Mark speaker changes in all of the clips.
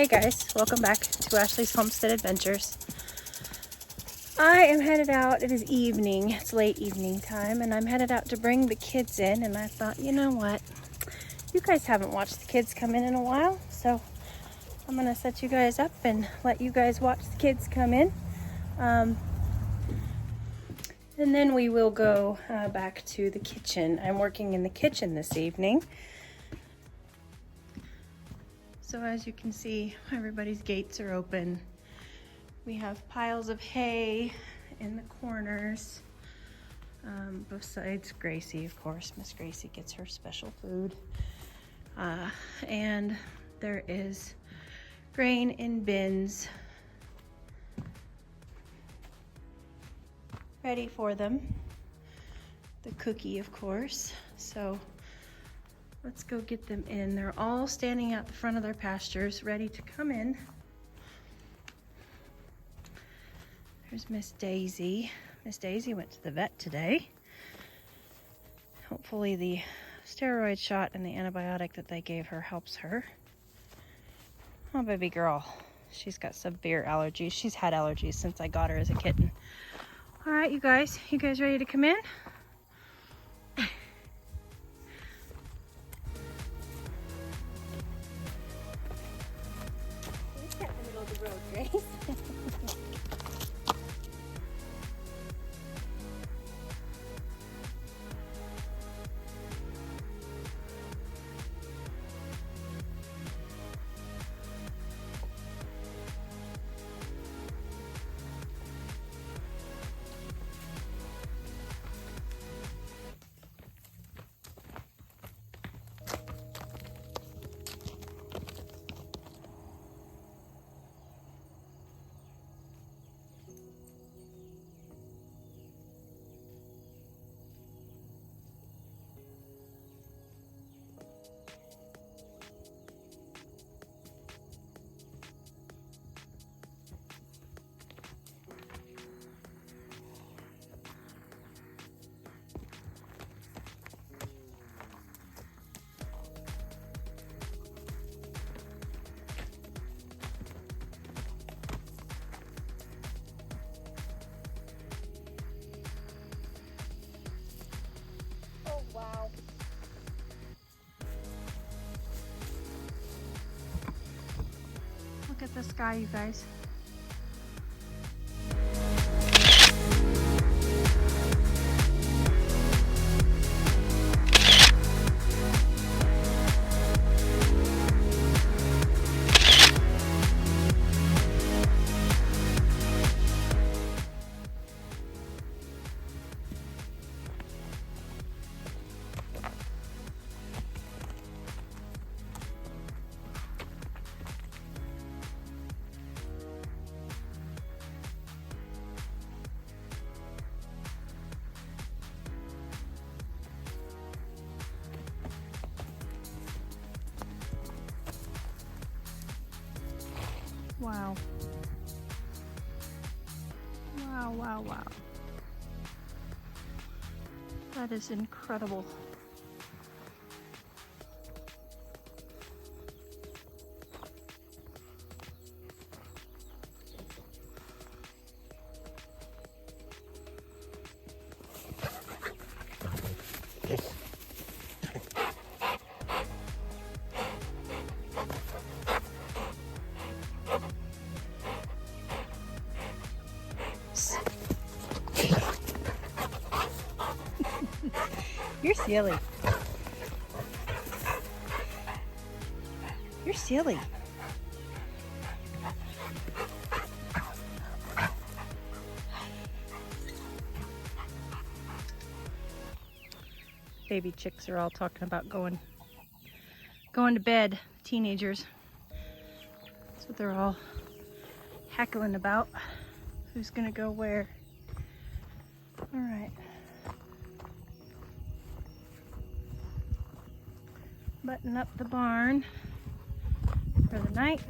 Speaker 1: Hey guys, welcome back to Ashley's Homestead Adventures. I am headed out. It is evening. It's late evening time, and I'm headed out to bring the kids in. And I thought, you know what? You guys haven't watched the kids come in a while, so I'm gonna set you guys up and let you guys watch the kids come in. And then we will go back to the kitchen. I'm working in the kitchen this evening. So as you can see, everybody's gates are open. We have piles of hay in the corners. Besides Gracie, of course. Miss Gracie gets her special food. And there is grain in bins ready for them. The cookie, of course. So let's go get them in. They're all standing at the front of their pastures, ready to come in. There's Miss Daisy. Miss Daisy went to the vet today. Hopefully the steroid shot and the antibiotic that they gave her helps her. Oh, baby girl. She's got severe allergies. She's had allergies since I got her as a kitten. All right, you guys ready to come in? Wow. Look at the sky, you guys. Wow. Wow, wow, wow. That is incredible. You're silly. You're silly. Baby chicks are all talking about going to bed. Teenagers. That's what they're all heckling about. Who's gonna go where? All right. Button up the barn for the night.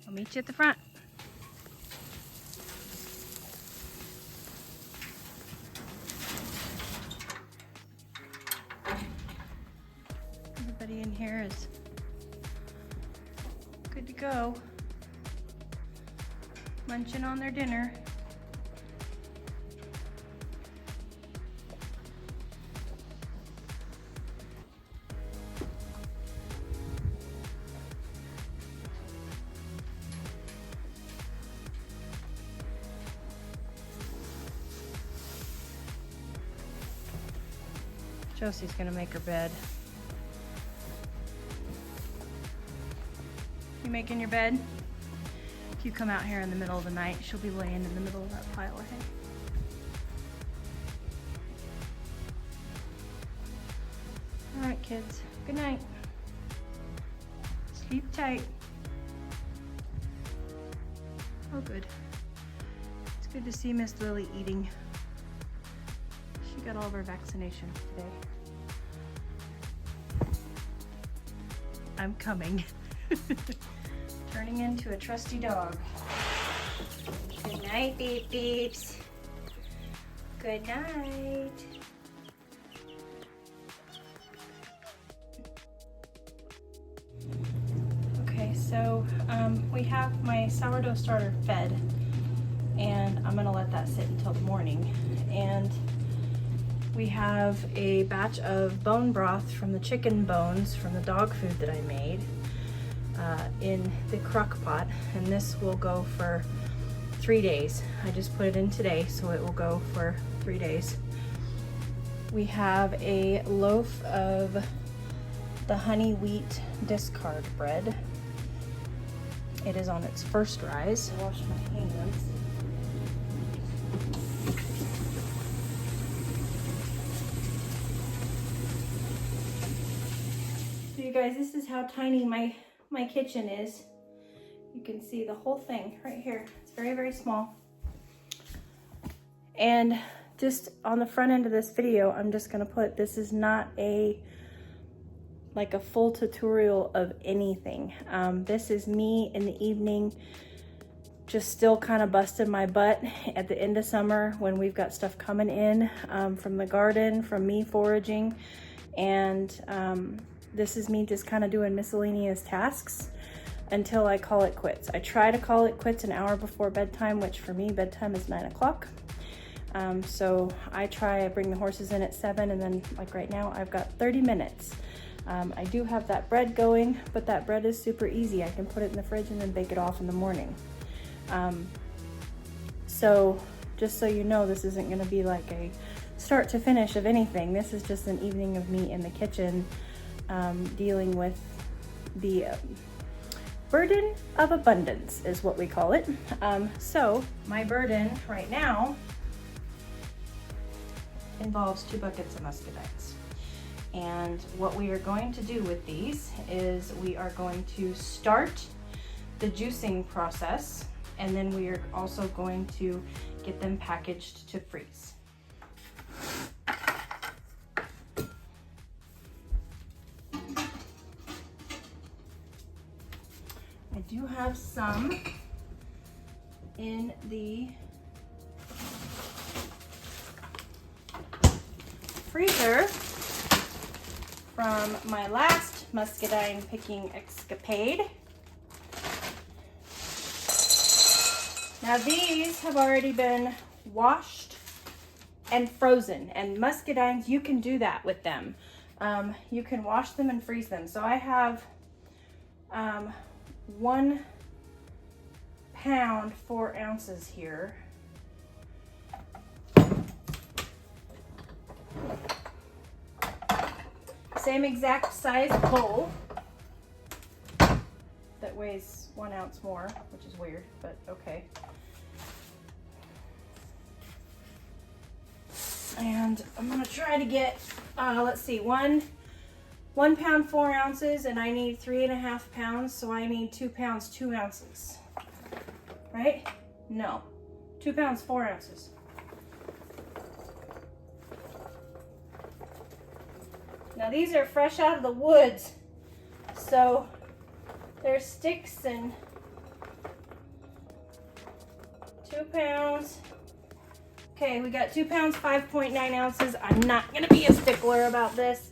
Speaker 1: I'll meet you at the front. Everybody in go. Munching on their dinner. Josie's gonna make her bed. You making your bed? If you come out here in the middle of the night, she'll be laying in the middle of that pile of hay. All right, kids, good night. Sleep tight. Oh, good. It's good to see Miss Lily eating. She got all of her vaccinations today. I'm coming. Turning into a trusty dog. Good night, beep beeps. Good night. Okay, so we have my sourdough starter fed, and I'm gonna let that sit until the morning. And we have a batch of bone broth from the chicken bones from the dog food that I made in the crock pot, and this will go for 3 days. I just put it in today, so it will go for 3 days. We have a loaf of the honey wheat discard bread. It is on its first rise. I wash my hands. So you guys, this is how tiny my kitchen is. You can see the whole thing right here. It's very, very small. And just on the front end of this video, I'm just gonna put, this is not like a full tutorial of anything. This is me in the evening, just still kind of busting my butt at the end of summer when we've got stuff coming in from the garden, from me foraging. And this is me just kind of doing miscellaneous tasks until I call it quits. I try to call it quits an hour before bedtime, which for me, bedtime is 9 o'clock. So I bring the horses in at 7, and then like right now, I've got 30 minutes. I do have that bread going, but that bread is super easy. I can put it in the fridge and then bake it off in the morning. So just so you know, this isn't gonna be like a start to finish of anything. This is just an evening of me in the kitchen dealing with the burden of abundance is what we call it. So my burden right now involves 2 buckets of Muscadines. And what we are going to do with these is we are going to start the juicing process, and then we are also going to get them packaged to freeze. I do have some in the freezer from my last Muscadine picking escapade. Now these have already been washed and frozen, and Muscadines, you can do that with them. You can wash them and freeze them. So I have 1 pound, 4 ounces here. Same exact size bowl that weighs 1 ounce more, which is weird, but okay. And I'm gonna try to get, let's see, 1 pound, 4 ounces, and I need 3.5 pounds, so I need 2 pounds, 2 ounces, right? No, 2 pounds, 4 ounces. Now these are fresh out of the woods, so there's sticks, and 2 pounds. Okay, we got 2 pounds, 5.9 ounces. I'm not gonna be a stickler about this.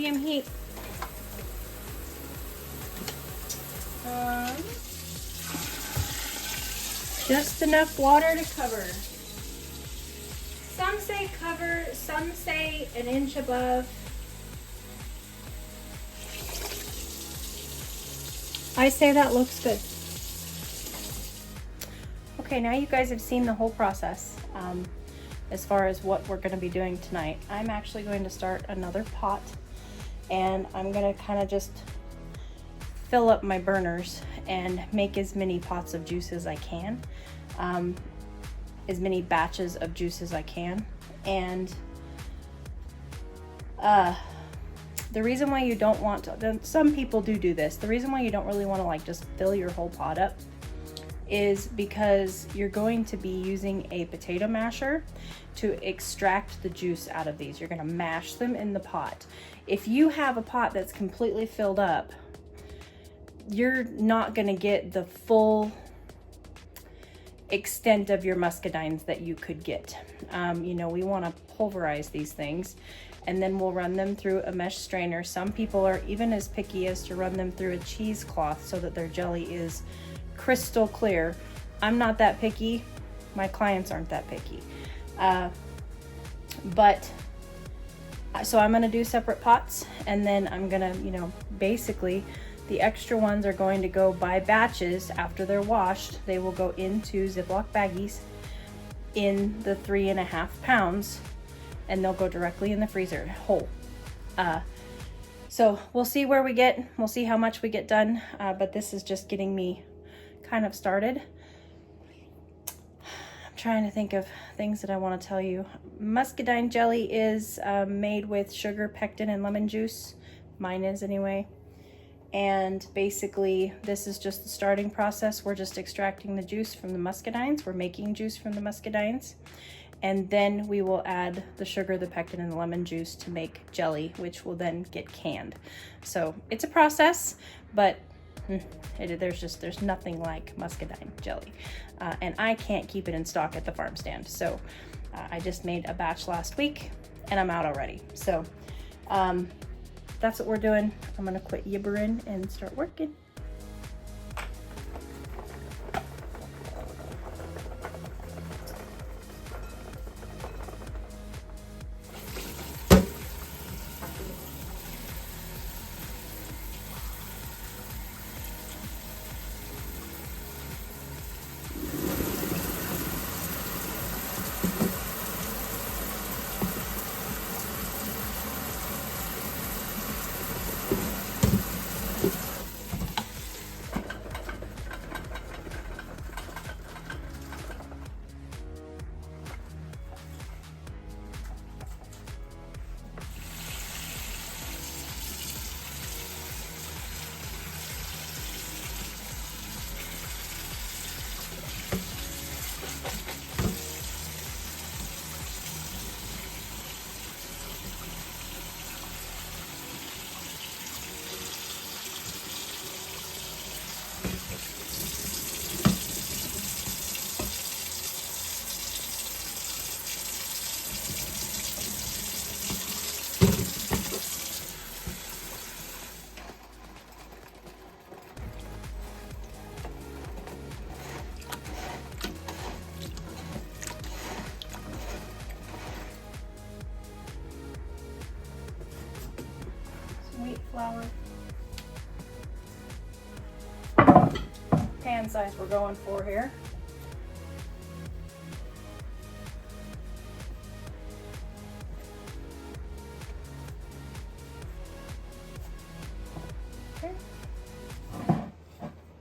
Speaker 1: medium heat. Just enough water to cover. Some say cover, some say an inch above. I say that looks good. Okay, now you guys have seen the whole process as far as what we're going to be doing tonight. I'm actually going to start another pot, and I'm going to kind of just fill up my burners and make as many pots of juice as I can, as many batches of juice as I can. And the reason why you don't want to, some people do this, the reason why you don't really want to like just fill your whole pot up is because you're going to be using a potato masher to extract the juice out of these. You're going to mash them in the pot. If you have a pot that's completely filled up, you're not going to get the full extent of your muscadines that you could get. You know, we want to pulverize these things, and then we'll run them through a mesh strainer. Some people are even as picky as to run them through a cheesecloth so that their jelly is crystal clear. I'm not that picky. My clients aren't that picky. So I'm going to do separate pots, and then I'm going to, you know, basically the extra ones are going to go by batches. After they're washed, they will go into Ziploc baggies in the 3.5 pounds, and they'll go directly in the freezer whole. So we'll see where we get, we'll see how much we get done, but this is just getting me kind of started. I'm trying to think of things that I want to tell you. Muscadine jelly is made with sugar, pectin, and lemon juice. Mine is anyway. And basically this is just the starting process. We're just extracting the juice from the muscadines. We're making juice from the muscadines. And then we will add the sugar, the pectin, and the lemon juice to make jelly, which will then get canned. So it's a process, but there's nothing like muscadine jelly. And I can't keep it in stock at the farm stand. So I just made a batch last week and I'm out already. So that's what we're doing. I'm gonna quit yibbering and start working. Wheat flour. Pan size we're going for here. Okay.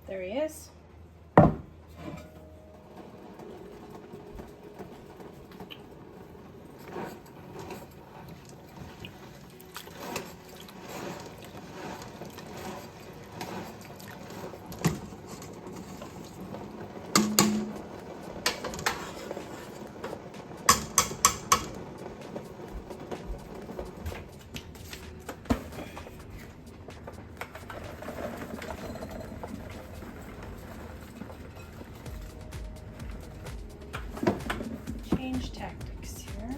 Speaker 1: There he is. Tactics here.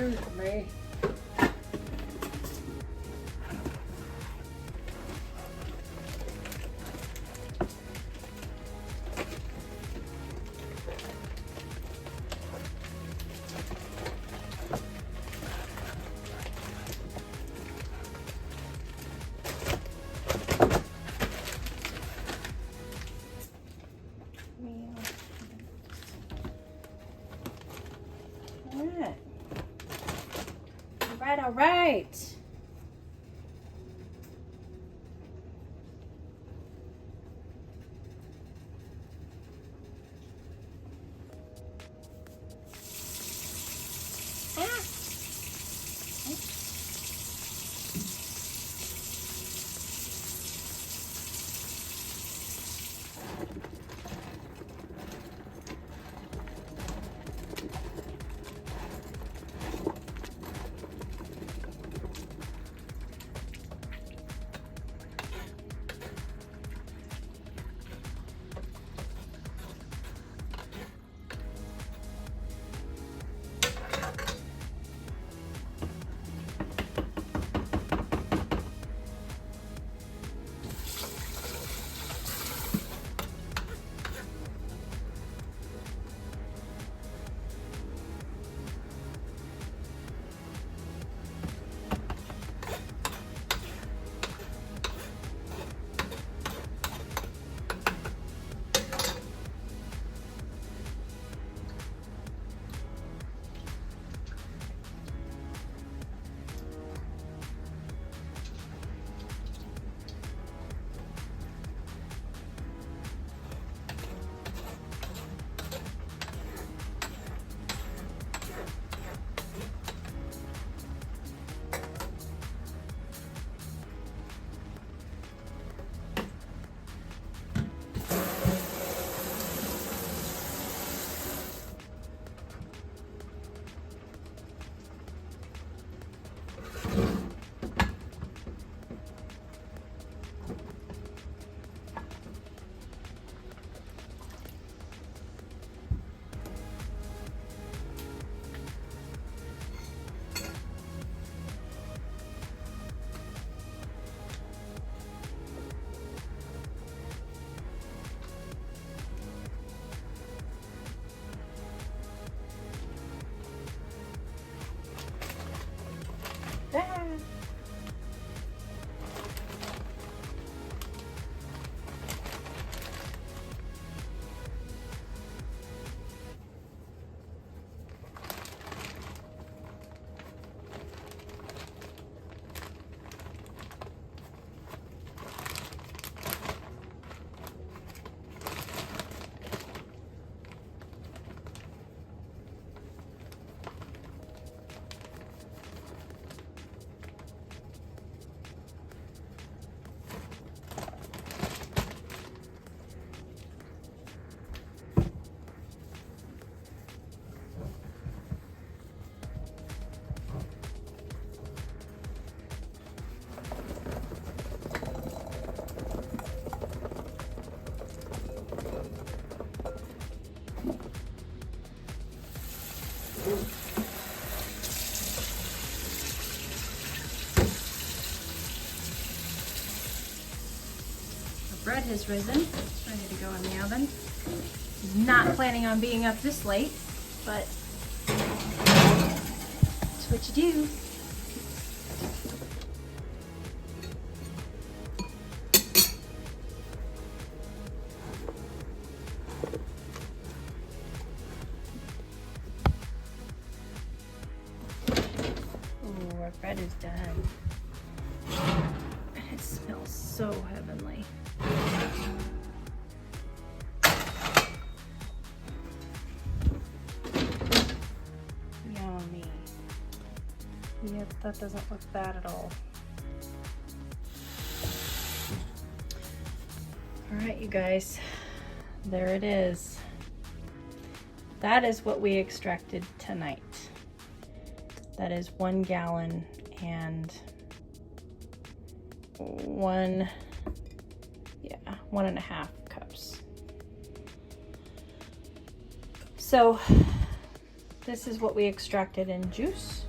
Speaker 1: Excuse me. All right. Bread has risen. It's ready to go in the oven. Not planning on being up this late, but that's what you do. Ooh, our bread is done. It smells so heavenly. Yummy. Yep, that doesn't look bad at all. All right, you guys, there it is. That is what we extracted tonight. That is 1 gallon and 1.5 cups. So this is what we extracted in juice.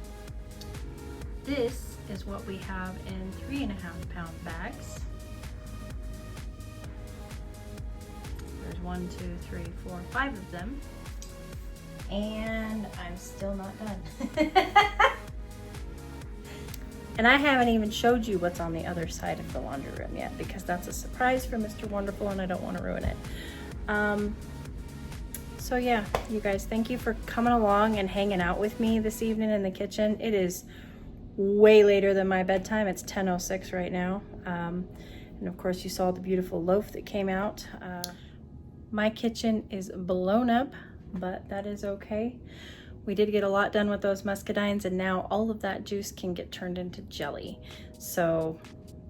Speaker 1: This is what we have in 3.5 pound bags. There's 1, 2, 3, 4, 5 of them. And I'm still not done. And I haven't even showed you what's on the other side of the laundry room yet, because that's a surprise for Mr. Wonderful and I don't want to ruin it. So yeah, you guys, thank you for coming along and hanging out with me this evening in the kitchen. It is way later than my bedtime. It's 10:06 right now. And of course you saw the beautiful loaf that came out. My kitchen is blown up, but that is okay. We did get a lot done with those Muscadines, and now all of that juice can get turned into jelly. So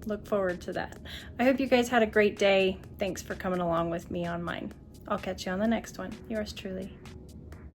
Speaker 1: look forward to that. I hope you guys had a great day. Thanks for coming along with me on mine. I'll catch you on the next one. Yours truly.